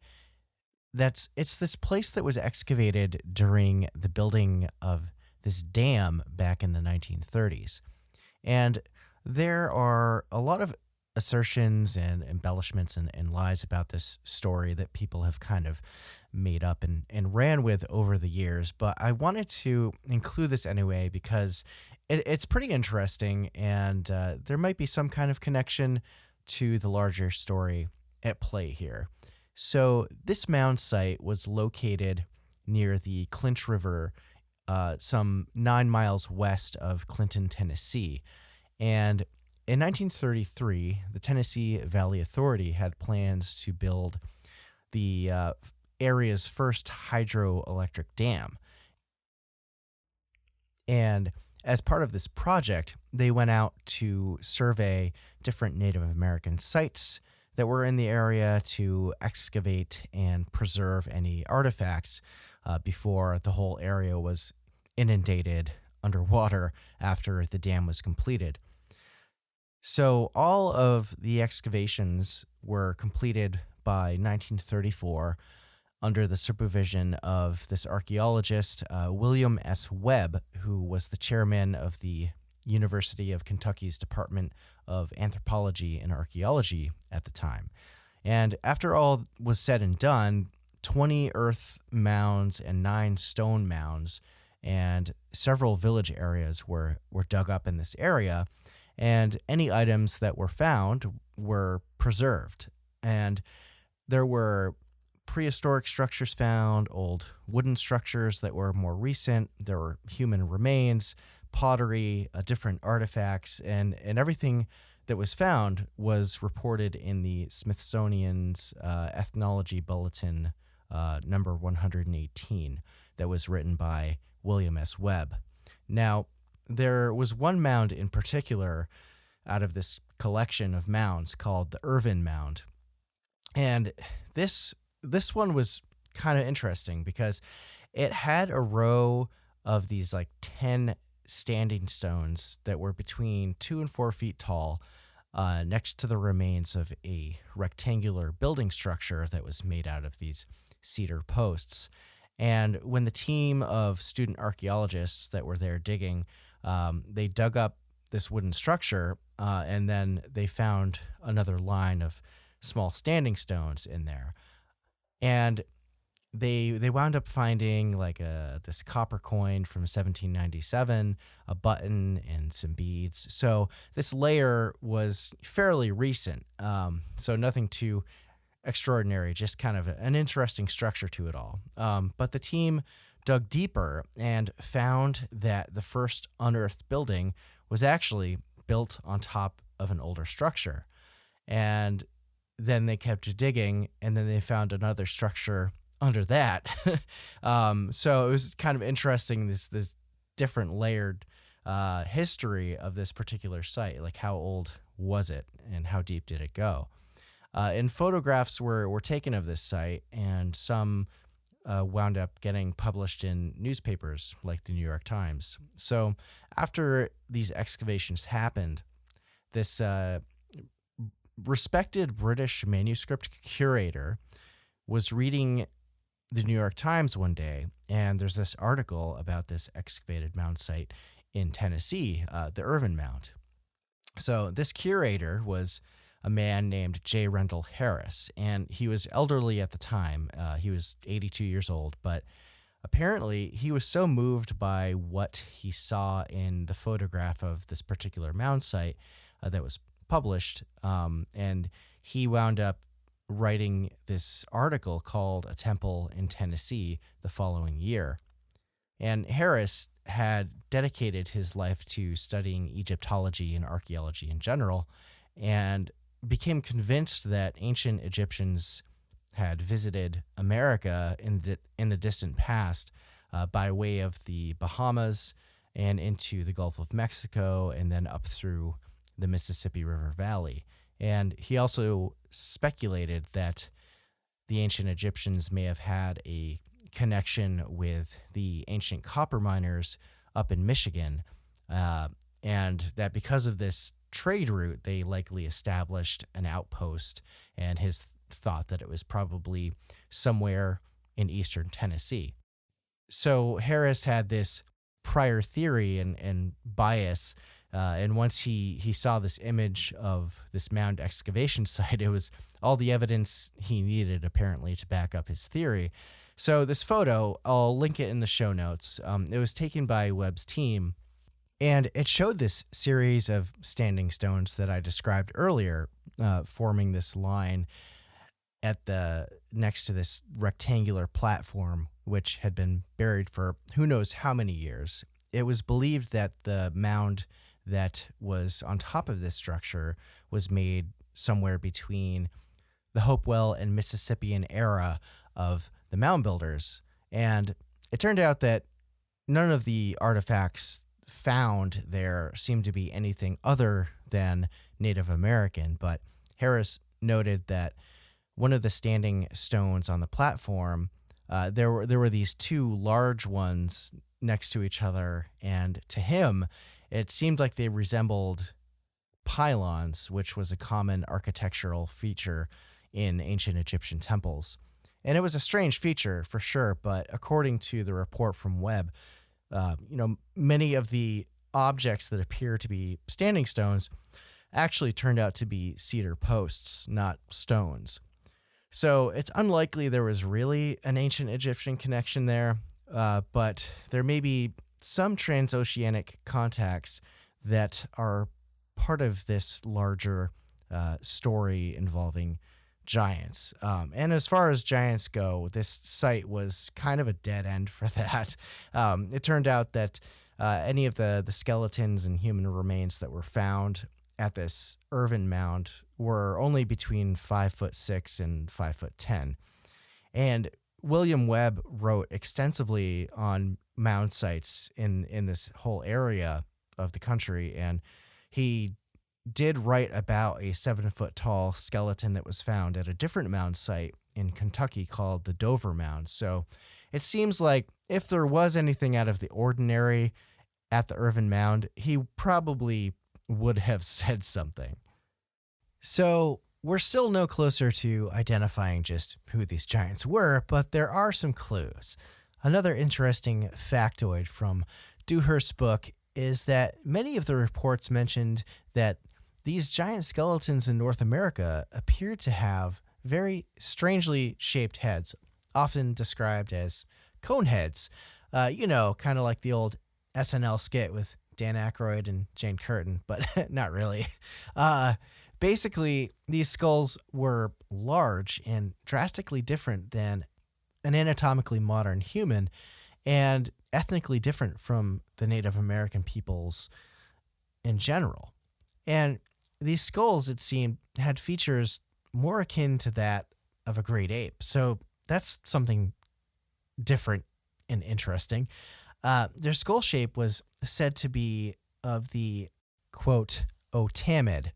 [SPEAKER 1] it's this place that was excavated during the building of this dam back in the 1930s. And there are a lot of assertions and embellishments and lies about this story that people have kind of made up and ran with over the years. But I wanted to include this anyway because it's pretty interesting, and there might be some kind of connection to the larger story at play here. So this mound site was located near the Clinch River, some 9 miles west of Clinton, Tennessee. And in 1933, the Tennessee Valley Authority had plans to build the area's first hydroelectric dam. And as part of this project, they went out to survey different Native American sites that were in the area to excavate and preserve any artifacts before the whole area was inundated underwater after the dam was completed. So all of the excavations were completed by 1934 under the supervision of this archaeologist, William S. Webb, who was the chairman of the University of Kentucky's Department of Anthropology and Archaeology at the time. And after all was said and done, 20 earth mounds and 9 stone mounds and several village areas were dug up in this area, and any items that were found were preserved. And there were prehistoric structures found, old wooden structures that were more recent, there were human remains, pottery, different artifacts, and everything that was found was reported in the Smithsonian's Ethnology Bulletin number 118 that was written by William S. Webb. Now, there was one mound in particular out of this collection of mounds called the Irvin Mound. And this one was kind of interesting because it had a row of these like 10 standing stones that were between 2 and 4 feet tall next to the remains of a rectangular building structure that was made out of these cedar posts. And when the team of student archaeologists that were there digging, they dug up this wooden structure, and then they found another line of small standing stones in there. And they wound up finding like this copper coin from 1797, a button, and some beads. So this layer was fairly recent, so nothing too extraordinary, just kind of an interesting structure to it all. But the team dug deeper and found that the first unearthed building was actually built on top of an older structure. And then they kept digging, and then they found another structure under that. So it was kind of interesting, this different layered history of this particular site. Like, how old was it and how deep did it go? And photographs were taken of this site, and some wound up getting published in newspapers like the New York Times. So after these excavations happened, this respected British manuscript curator was reading the New York Times one day, and there's this article about this excavated mound site in Tennessee, the Irvin Mound. So this curator was a man named J. Rendell Harris, and he was elderly at the time. He was 82 years old, but apparently he was so moved by what he saw in the photograph of this particular mound site that was published, and he wound up writing this article called A Temple in Tennessee the following year. And Harris had dedicated his life to studying Egyptology and archaeology in general, and became convinced that ancient Egyptians had visited America in the distant past by way of the Bahamas and into the Gulf of Mexico and then up through the Mississippi River Valley. And he also speculated that the ancient Egyptians may have had a connection with the ancient copper miners up in Michigan, and that because of this trade route, they likely established an outpost, and his thought that it was probably somewhere in eastern Tennessee. So Harris had this prior theory and bias And once he saw this image of this mound excavation site, it was all the evidence he needed, apparently, to back up his theory. So this photo, I'll link it in the show notes. It was taken by Webb's team, and it showed this series of standing stones that I described earlier, forming this line at the next to this rectangular platform, which had been buried for who knows how many years. It was believed that the mound that was on top of this structure was made somewhere between the Hopewell and Mississippian era of the mound builders. And it turned out that none of the artifacts found there seemed to be anything other than Native American, but Harris noted that one of the standing stones on the platform, there were these two large ones next to each other, and to him, it seemed like they resembled pylons, which was a common architectural feature in ancient Egyptian temples. And it was a strange feature for sure, but according to the report from Webb, many of the objects that appear to be standing stones actually turned out to be cedar posts, not stones. So it's unlikely there was really an ancient Egyptian connection there, but there may be some transoceanic contacts that are part of this larger story involving giants. And as far as giants go, this site was kind of a dead end for that. It turned out that any of the skeletons and human remains that were found at this Irvin Mound were only between 5'6" and 5'10". And William Webb wrote extensively on mound sites in this whole area of the country, and he did write about a 7-foot tall skeleton that was found at a different mound site in Kentucky called the Dover Mound. So it seems like if there was anything out of the ordinary at the Irvin Mound, he probably would have said something. So we're still no closer to identifying just who these giants were, but there are some clues. Another interesting factoid from Dewhurst's book is that many of the reports mentioned that these giant skeletons in North America appeared to have very strangely shaped heads, often described as cone heads. Kind of like the old SNL skit with Dan Aykroyd and Jane Curtin, but not really. Basically, these skulls were large and drastically different than an anatomically modern human, and ethnically different from the Native American peoples in general. And these skulls, it seemed, had features more akin to that of a great ape. So that's something different and interesting. Their skull shape was said to be of the, quote, otamid,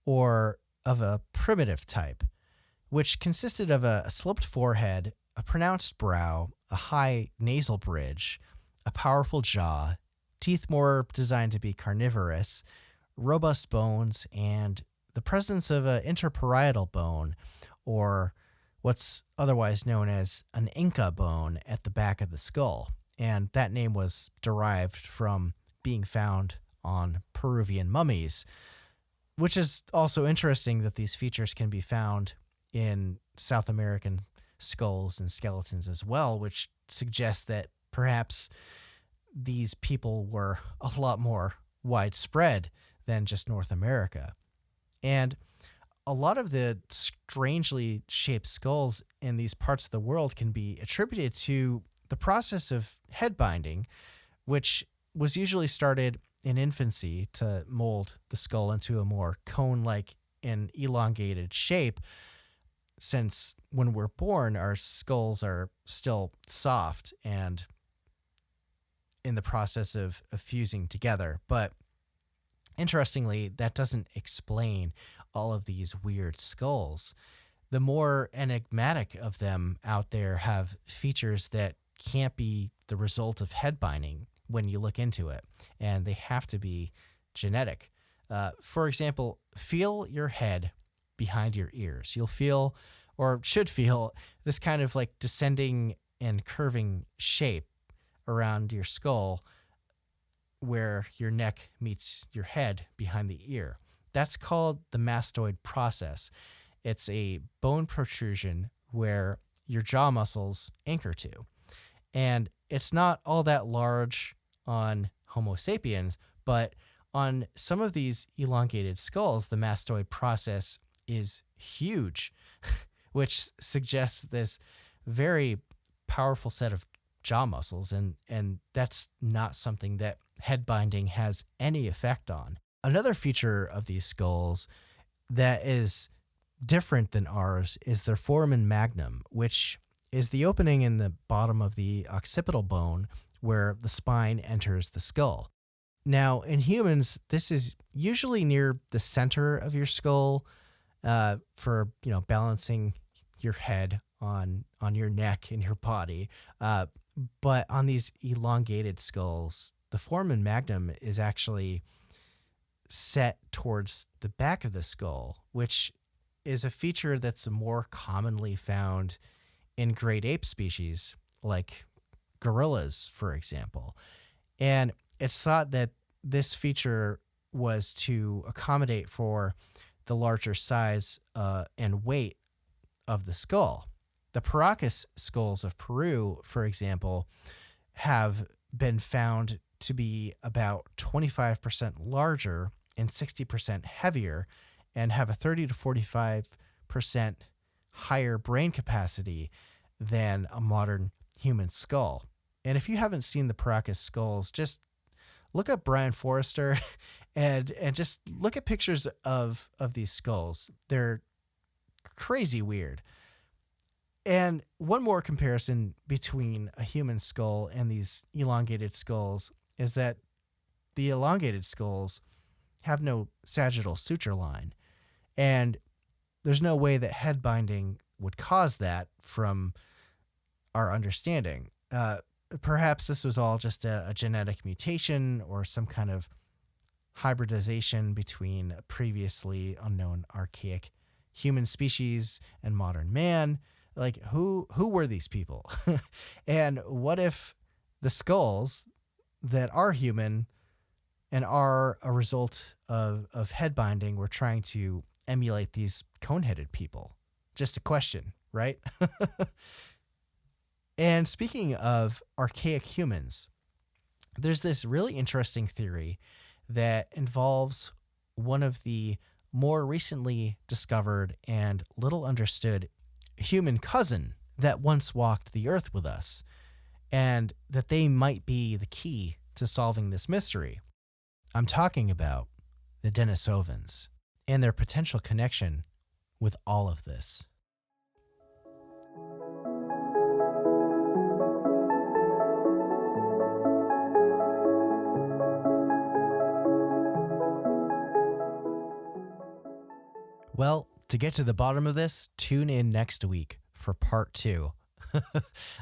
[SPEAKER 1] or of a primitive type, which consisted of a sloped forehead, a pronounced brow, a high nasal bridge, a powerful jaw, teeth more designed to be carnivorous, robust bones, and the presence of an interparietal bone, or what's otherwise known as an Inca bone at the back of the skull. And that name was derived from being found on Peruvian mummies, which is also interesting that these features can be found in South American skulls and skeletons as well, which suggests that perhaps these people were a lot more widespread than just North America. And a lot of the strangely shaped skulls in these parts of the world can be attributed to the process of head binding, which was usually started in infancy to mold the skull into a more cone-like and elongated shape, since when we're born, our skulls are still soft and in the process of fusing together. But interestingly, that doesn't explain all of these weird skulls. The more enigmatic of them out there have features that can't be the result of head binding when you look into it, and they have to be genetic. For example, feel your head behind your ears. You'll feel, or should feel, this kind of like descending and curving shape around your skull where your neck meets your head behind the ear. That's called the mastoid process. It's a bone protrusion where your jaw muscles anchor to. And it's not all that large on Homo sapiens, but on some of these elongated skulls, the mastoid process is huge, which suggests this very powerful set of jaw muscles, and that's not something that head binding has any effect on. Another feature of these skulls that is different than ours is their foramen magnum, which is the opening in the bottom of the occipital bone where the spine enters the skull. Now, in humans, this is usually near the center of your skull for, balancing your head on your neck and your body. But on these elongated skulls, the foramen magnum is actually set towards the back of the skull, which is a feature that's more commonly found in great ape species like gorillas, for example. And it's thought that this feature was to accommodate for the larger size and weight of the skull. The Paracas skulls of Peru, for example, have been found to be about 25% larger and 60% heavier and have a 30 to 45% higher brain capacity than a modern human skull. And if you haven't seen the Paracas skulls, just look up Brian Forrester and just look at pictures of these skulls. They're crazy weird. And one more comparison between a human skull and these elongated skulls is that the elongated skulls have no sagittal suture line. And there's no way that head binding would cause that from our understanding. Perhaps this was all just a genetic mutation or some kind of hybridization between a previously unknown archaic human species and modern man. Like, who were these people? And what if the skulls that are human and are a result of head binding were trying to emulate these cone-headed people? Just a question, right? And speaking of archaic humans, there's this really interesting theory that involves one of the more recently discovered and little understood human cousin that once walked the earth with us, and that they might be the key to solving this mystery. I'm talking about the Denisovans and their potential connection with all of this. Well, to get to the bottom of this, tune in next week for part 2.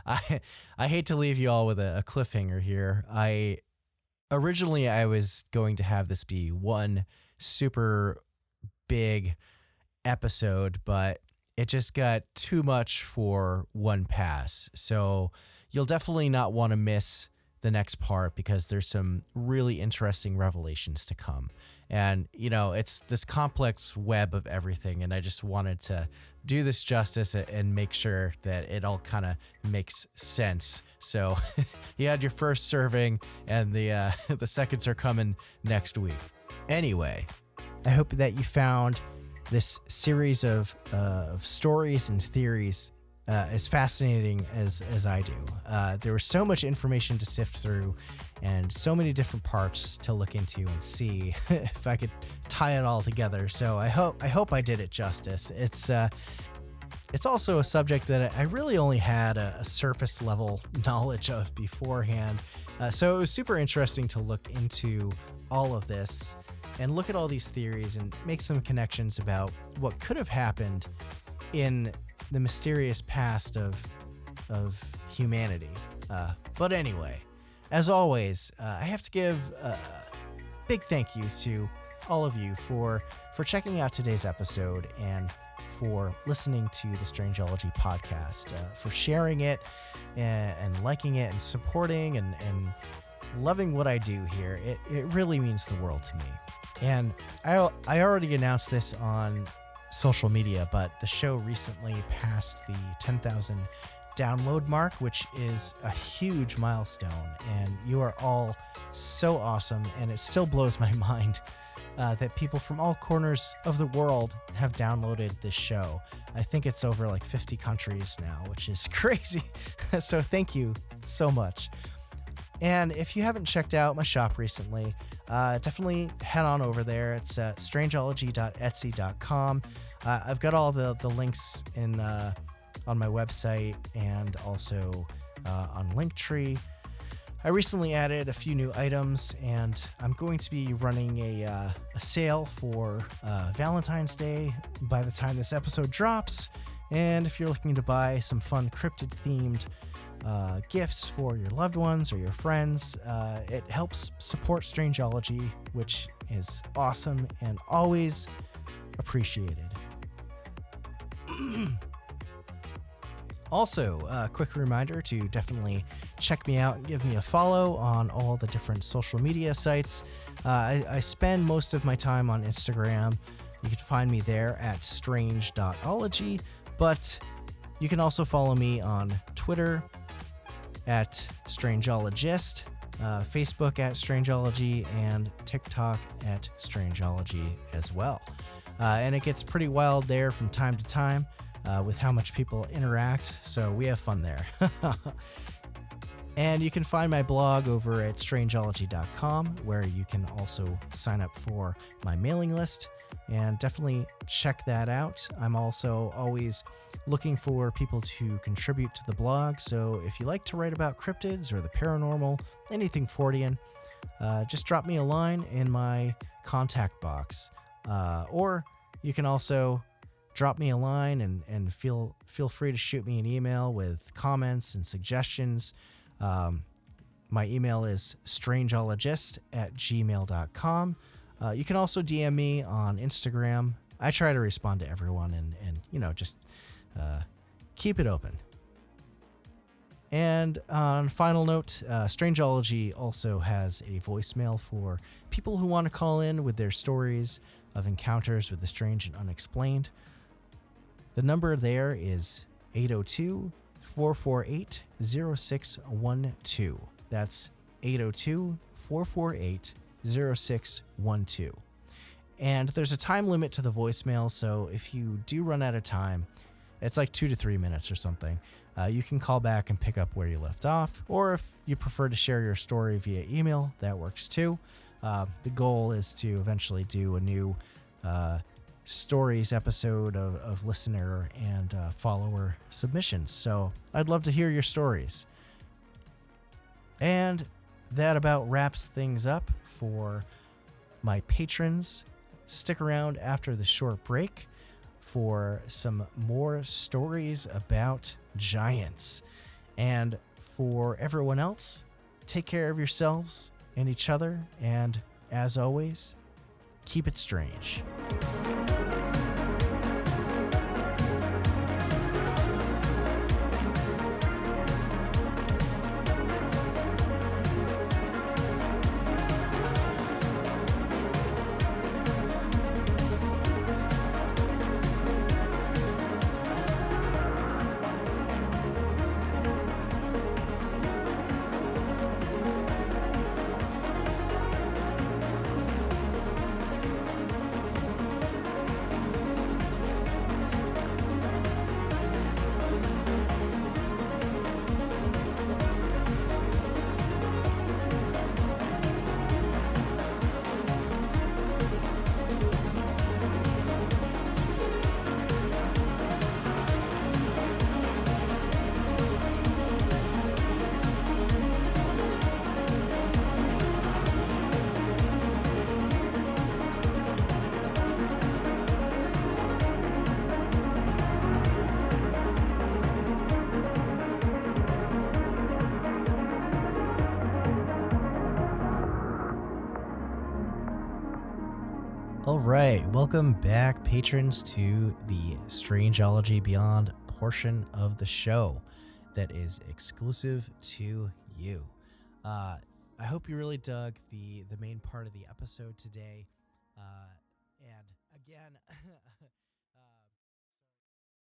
[SPEAKER 1] I hate to leave you all with a cliffhanger here. Originally I was going to have this be one super big episode, but it just got too much for one pass. So you'll definitely not want to miss the next part because there's some really interesting revelations to come. And, it's this complex web of everything, and I just wanted to do this justice and make sure that it all kind of makes sense. So you had your first serving, and the seconds are coming next week. Anyway, I hope that you found this series of stories and theories as fascinating as I do. There was so much information to sift through and so many different parts to look into and see if I could tie it all together. So I hope I did it justice. It's also a subject that I really only had a surface level knowledge of beforehand. So it was super interesting to look into all of this and look at all these theories and make some connections about what could have happened in the mysterious past of humanity. But anyway, as always, I have to give a big thank you to all of you for checking out today's episode and for listening to the Strangeology podcast, for sharing it and liking it and supporting and loving what I do here. It really means the world to me. And I already announced this on social media, but the show recently passed the 10,000 download mark, which is a huge milestone, and you are all so awesome, and it still blows my mind that people from all corners of the world have downloaded this show. I think it's over like 50 countries now, which is crazy. So thank you so much. And if you haven't checked out my shop recently, definitely head on over there. It's strangeology.etsy.com. I've got all the links in on my website and also on Linktree. I recently added a few new items, and I'm going to be running a sale for Valentine's Day by the time this episode drops. And if you're looking to buy some fun cryptid-themed gifts for your loved ones or your friends, it helps support Strangeology, which is awesome and always appreciated. Also, a quick reminder to definitely check me out and give me a follow on all the different social media sites. I spend most of my time on Instagram. You can find me there at strange.ology, but you can also follow me on Twitter at Strangeologist, Facebook at Strangeology, and TikTok at Strangeology as well. And it gets pretty wild there from time to time. With how much people interact, so we have fun there. And you can find my blog over at strangeology.com, where you can also sign up for my mailing list, and definitely check that out. I'm also always looking for people to contribute to the blog, so if you like to write about cryptids or the paranormal, anything Fortean, just drop me a line in my contact box, or you can also drop me a line and feel free to shoot me an email with comments and suggestions. My email is strangeologist@gmail.com. You can also DM me on Instagram. I try to respond to everyone and just keep it open. And on a final note, Strangeology also has a voicemail for people who want to call in with their stories of encounters with the strange and unexplained. The number there is 802-448-0612. That's 802-448-0612. And there's a time limit to the voicemail, so if you do run out of time, it's like 2 to 3 minutes or something, you can call back and pick up where you left off. Or if you prefer to share your story via email, that works too. The goal is to eventually do a new stories episode of listener and follower submissions. So I'd love to hear your stories. And that about wraps things up for my patrons. Stick around after the short break for some more stories about giants. And for everyone else, take care of yourselves and each other. And as always, keep it strange. All right, welcome back, patrons, to the Strangeology Beyond portion of the show that is exclusive to you. I I hope you really dug the main part of the episode today. And again,